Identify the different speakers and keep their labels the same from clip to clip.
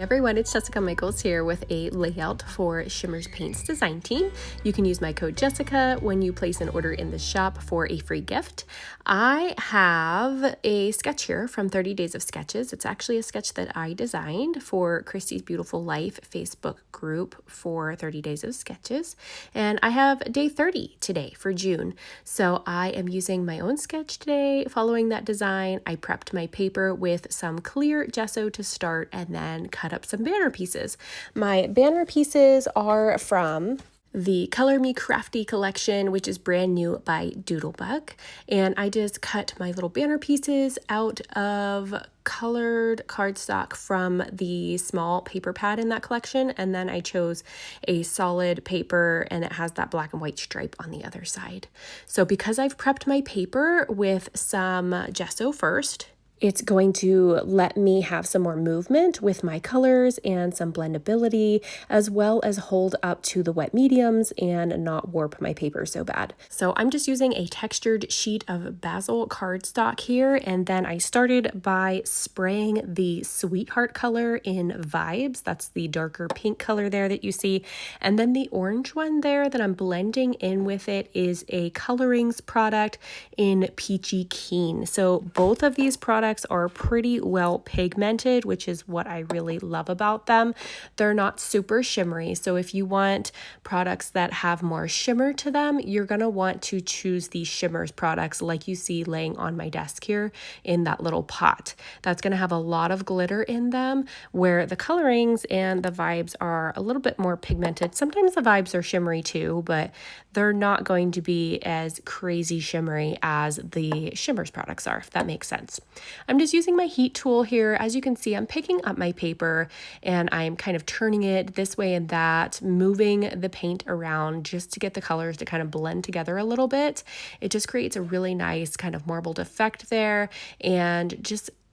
Speaker 1: Everyone, it's Jessica Michaels here with a layout for Shimmerz Paints design team. You can use my code Jessica when you place an order in the shop for a free gift. I have a sketch here from 30 Days of Sketches. It's actually a sketch that I designed for Christy's Beautiful Life Facebook group for 30 Days of Sketches. And I have day 30 today for June. So I am using my own sketch today. Following that design, I prepped my paper with some clear gesso to start and then cut up some banner pieces. My banner pieces are from the Color Me Crafty collection, which is brand new by Doodlebug. And I just cut my little banner pieces out of colored cardstock from the small paper pad in that collection. And then I chose a solid paper and it has that black and white stripe on the other side. So because I've prepped my paper with some gesso first, it's going to let me have some more movement with my colors and some blendability, as well as hold up to the wet mediums and not warp my paper so bad. So I'm just using a textured sheet of basil cardstock here, and then I started by spraying the Sweetheart color in Vibes. That's the darker pink color there that you see. And then the orange one there that I'm blending in with it is a Coloringz product in Peachy Keen. So both of these products are pretty well pigmented, which is what I really love about them. They're not super shimmery. So if you want products that have more shimmer to them, you're going to want to choose these Shimmerz products like you see laying on my desk here in that little pot. That's going to have a lot of glitter in them, where the Coloringz and the Vibes are a little bit more pigmented. Sometimes the Vibes are shimmery too, but they're not going to be as crazy shimmery as the Shimmerz products are, if that makes sense. I'm just using my heat tool here. As you can see, I'm picking up my paper and I'm kind of turning it this way and that, moving the paint around just to get the colors to kind of blend together a little bit. It just creates a really nice kind of marbled effect there, and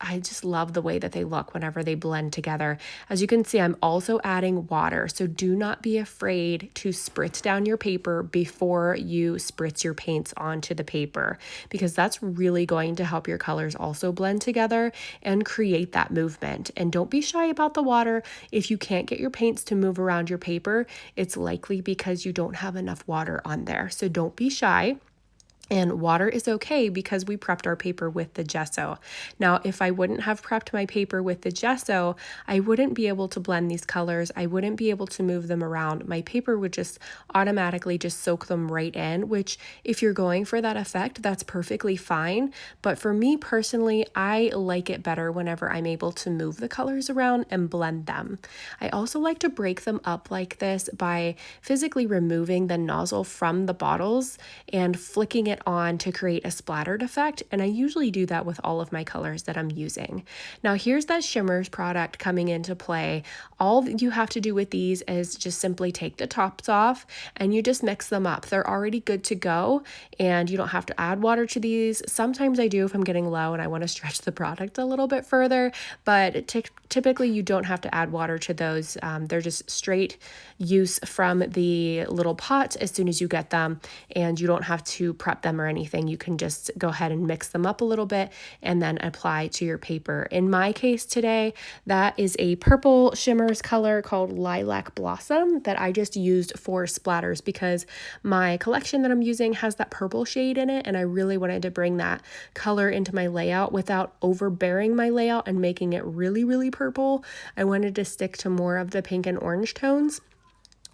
Speaker 1: I just love the way that they look whenever they blend together. As you can see, I'm also adding water. So do not be afraid to spritz down your paper before you spritz your paints onto the paper, because that's really going to help your colors also blend together and create that movement. And don't be shy about the water. If you can't get your paints to move around your paper, it's likely because you don't have enough water on there. So don't be shy. And water is okay because we prepped our paper with the gesso. Now, if I wouldn't have prepped my paper with the gesso, I wouldn't be able to blend these colors. I wouldn't be able to move them around. My paper would just automatically just soak them right in, which if you're going for that effect, that's perfectly fine. But for me personally, I like it better whenever I'm able to move the colors around and blend them. I also like to break them up like this by physically removing the nozzle from the bottles and flicking it on to create a splattered effect, and I usually do that with all of my colors that I'm using. Now here's that Shimmerz product coming into play. All you have to do with these is just simply take the tops off and you just mix them up. They're already good to go and you don't have to add water to these. Sometimes I do if I'm getting low and I want to stretch the product a little bit further, but typically you don't have to add water to those. They're just straight use from the little pot as soon as you get them, and you don't have to prep them or anything. You can just go ahead and mix them up a little bit and then apply to your paper. In my case today, that is a purple Shimmerz color called Lilac Blossom that I just used for splatters because my collection that I'm using has that purple shade in it, and I really wanted to bring that color into my layout without overbearing my layout and making it really, really purple. I wanted to stick to more of the pink and orange tones.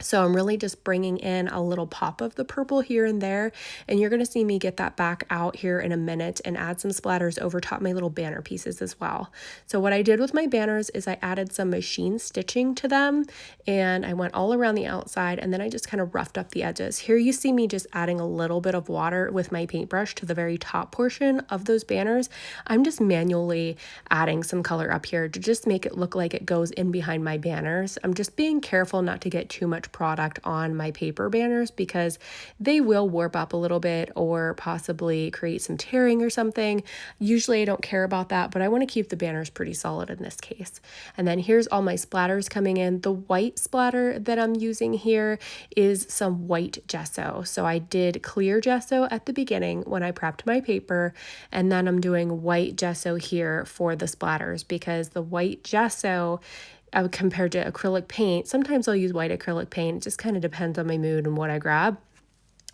Speaker 1: So I'm really just bringing in a little pop of the purple here and there, and you're going to see me get that back out here in a minute and add some splatters over top my little banner pieces as well. So what I did with my banners is I added some machine stitching to them, and I went all around the outside, and then I just kind of roughed up the edges. Here you see me just adding a little bit of water with my paintbrush to the very top portion of those banners. I'm just manually adding some color up here to just make it look like it goes in behind my banners. I'm just being careful not to get too much product on my paper banners because they will warp up a little bit or possibly create some tearing or something. Usually I don't care about that, but I want to keep the banners pretty solid in this case. And then here's all my splatters coming in. The white splatter that I'm using here is some white gesso. So I did clear gesso at the beginning when I prepped my paper, and then I'm doing white gesso here for the splatters because the white gesso compared to acrylic paint. Sometimes I'll use white acrylic paint. It just kind of depends on my mood and what I grab.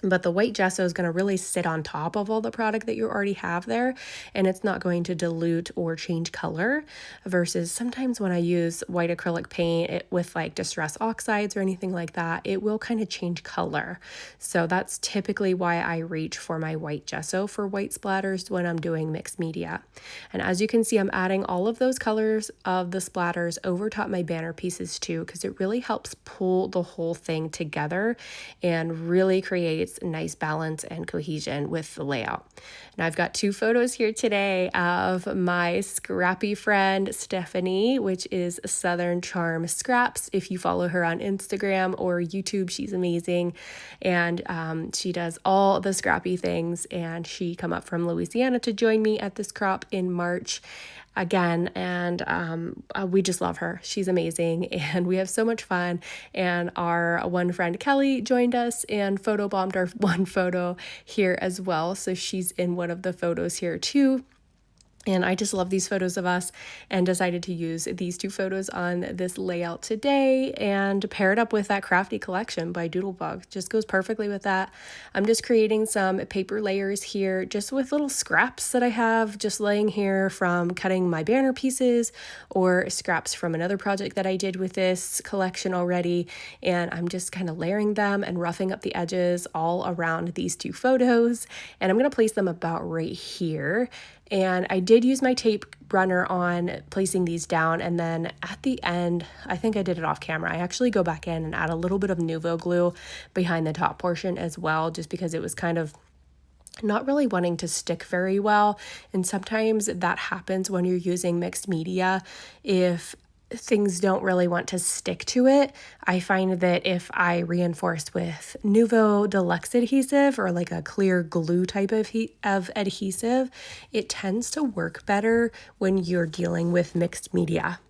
Speaker 1: But the white gesso is going to really sit on top of all the product that you already have there, and it's not going to dilute or change color, versus sometimes when I use white acrylic paint with like distress oxides or anything like that, it will kind of change color. So that's typically why I reach for my white gesso for white splatters when I'm doing mixed media. And as you can see, I'm adding all of those colors of the splatters over top my banner pieces too, because it really helps pull the whole thing together and really creates nice balance and cohesion with the layout. Now I've got 2 photos here today of my scrappy friend Stephanie, which is Southern Charm Scraps. If you follow her on Instagram or YouTube, she's amazing, and she does all the scrappy things, and she come up from Louisiana to join me at this crop in March again, and we just love her. She's amazing, and we have so much fun. And our one friend Kelly joined us and photobombed our one photo here as well, so she's in one of the photos here too. And I just love these photos of us and decided to use these 2 photos on this layout today and pair it up with that Crafty Collection by Doodlebug. Just goes perfectly with that. I'm just creating some paper layers here just with little scraps that I have just laying here from cutting my banner pieces, or scraps from another project that I did with this collection already. And I'm just kind of layering them and roughing up the edges all around these 2 photos. And I'm going to place them about right here. And I did use my tape runner on placing these down, and then at the end, I think I did it off camera, I actually go back in and add a little bit of Nuvo glue behind the top portion as well, just because it was kind of not really wanting to stick very well. And sometimes that happens when you're using mixed media. If things don't really want to stick to it, I find that if I reinforce with Nuvo Deluxe adhesive or like a clear glue type of adhesive, it tends to work better when you're dealing with mixed media.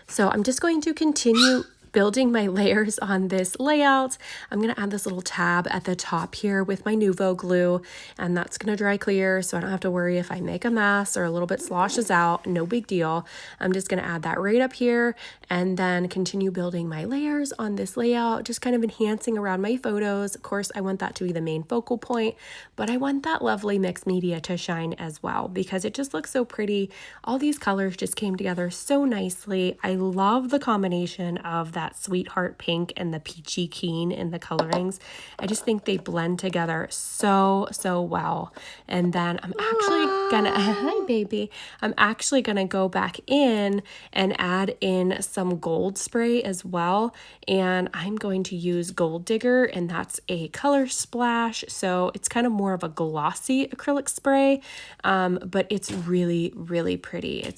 Speaker 1: So I'm just going to continue building my layers on this layout. I'm going to add this little tab at the top here with my Nuvo glue, and that's going to dry clear, so I don't have to worry if I make a mess or a little bit sloshes out. No big deal. I'm just going to add that right up here and then continue building my layers on this layout, just kind of enhancing around my photos. Of course, I want that to be the main focal point, but I want that lovely mixed media to shine as well because it just looks so pretty. All these colors just came together so nicely. I love the combination of that Sweetheart Pink and the Peachy Keen in the Coloringz. I just think they blend together so well. And then I'm actually gonna hi baby, I'm actually gonna go back in and add in some gold spray as well, and I'm going to use Gold Digger, and that's a color splash, so it's kind of more of a glossy acrylic spray, but it's really pretty.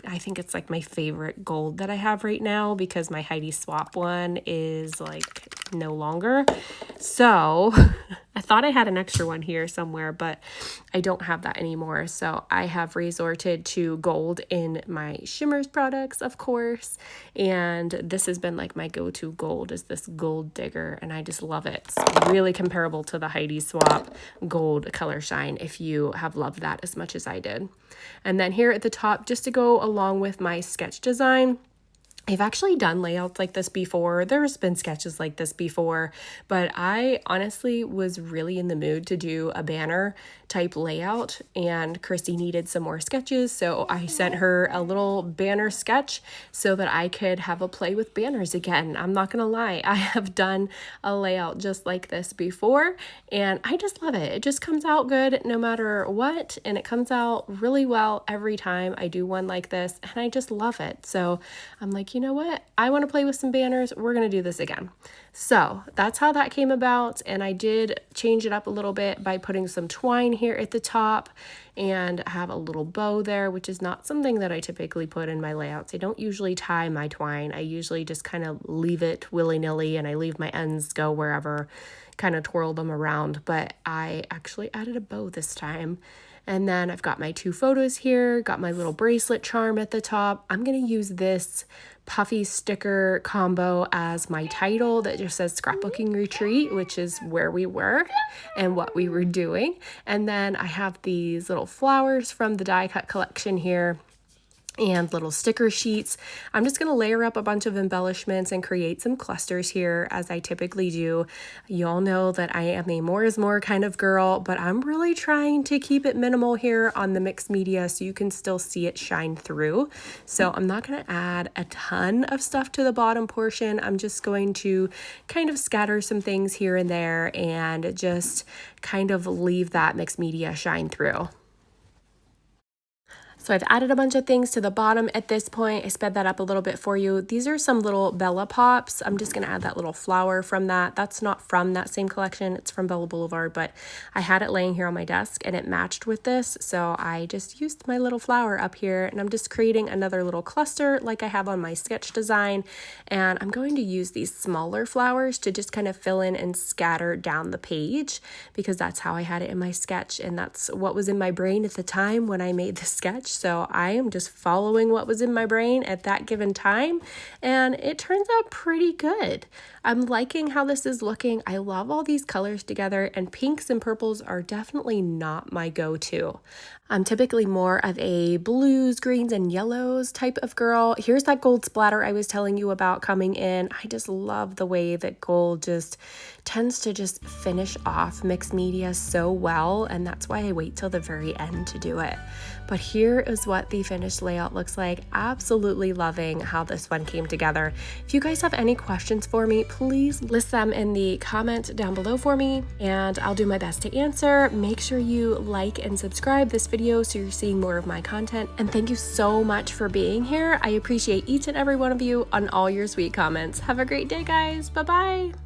Speaker 1: I think it's like my favorite gold that I have right now because my Heidi Swap one is like no longer. So I thought I had an extra one here somewhere, but I don't have that anymore. So I have resorted to gold in my Shimmerz products, of course. And this has been like my go-to gold is this Gold Digger, and I just love it. It's really comparable to the Heidi Swap gold color shine if you have loved that as much as I did. And then here at the top, just to go along with my sketch design, I've actually done layouts like this before. There's been sketches like this before, but I honestly was really in the mood to do a banner type layout, and Chrissy needed some more sketches, so I sent her a little banner sketch so that I could have a play with banners again. I'm not gonna lie, I have done a layout just like this before, and I just love it. It just comes out good no matter what, and it comes out really well every time I do one like this, and I just love it. So I'm like, you know what? I want to play with some banners. We're going to do this again. So that's how that came about. And I did change it up a little bit by putting some twine here at the top and have a little bow there, which is not something that I typically put in my layouts. I don't usually tie my twine. I usually just kind of leave it willy-nilly, and I leave my ends go wherever, kind of twirl them around. But I actually added a bow this time. And then I've got my 2 photos here, got my little bracelet charm at the top. I'm going to use this puffy sticker combo as my title that just says Scrapbooking Retreat, which is where we were and what we were doing. And then I have these little flowers from the die cut collection here. and little sticker sheets. I'm just going to layer up a bunch of embellishments and create some clusters here as I typically do. You all know that I am a more is more kind of girl, but I'm really trying to keep it minimal here on the mixed media so you can still see it shine through. So I'm not going to add a ton of stuff to the bottom portion. I'm just going to kind of scatter some things here and there and just kind of leave that mixed media shine through. So I've added a bunch of things to the bottom at this point. I sped that up a little bit for you. These are some little Bella Pops. I'm just gonna add that little flower from that. That's not from that same collection, it's from Bella Boulevard, but I had it laying here on my desk and it matched with this. So I just used my little flower up here and I'm just creating another little cluster like I have on my sketch design. And I'm going to use these smaller flowers to just kind of fill in and scatter down the page because that's how I had it in my sketch. And that's what was in my brain at the time when I made the sketch. So I am just following what was in my brain at that given time, and it turns out pretty good. I'm liking how this is looking. I love all these colors together, and pinks and purples are definitely not my go-to. I'm typically more of a blues, greens, and yellows type of girl. Here's that gold splatter I was telling you about coming in. I just love the way that gold just tends to just finish off mixed media so well, and that's why I wait till the very end to do it. But here is what the finished layout looks like. Absolutely loving how this one came together. If you guys have any questions for me, please list them in the comment down below for me, and I'll do my best to answer. Make sure you like and subscribe this video so you're seeing more of my content. And thank you so much for being here. I appreciate each and every one of you on all your sweet comments. Have a great day, guys. Bye-bye.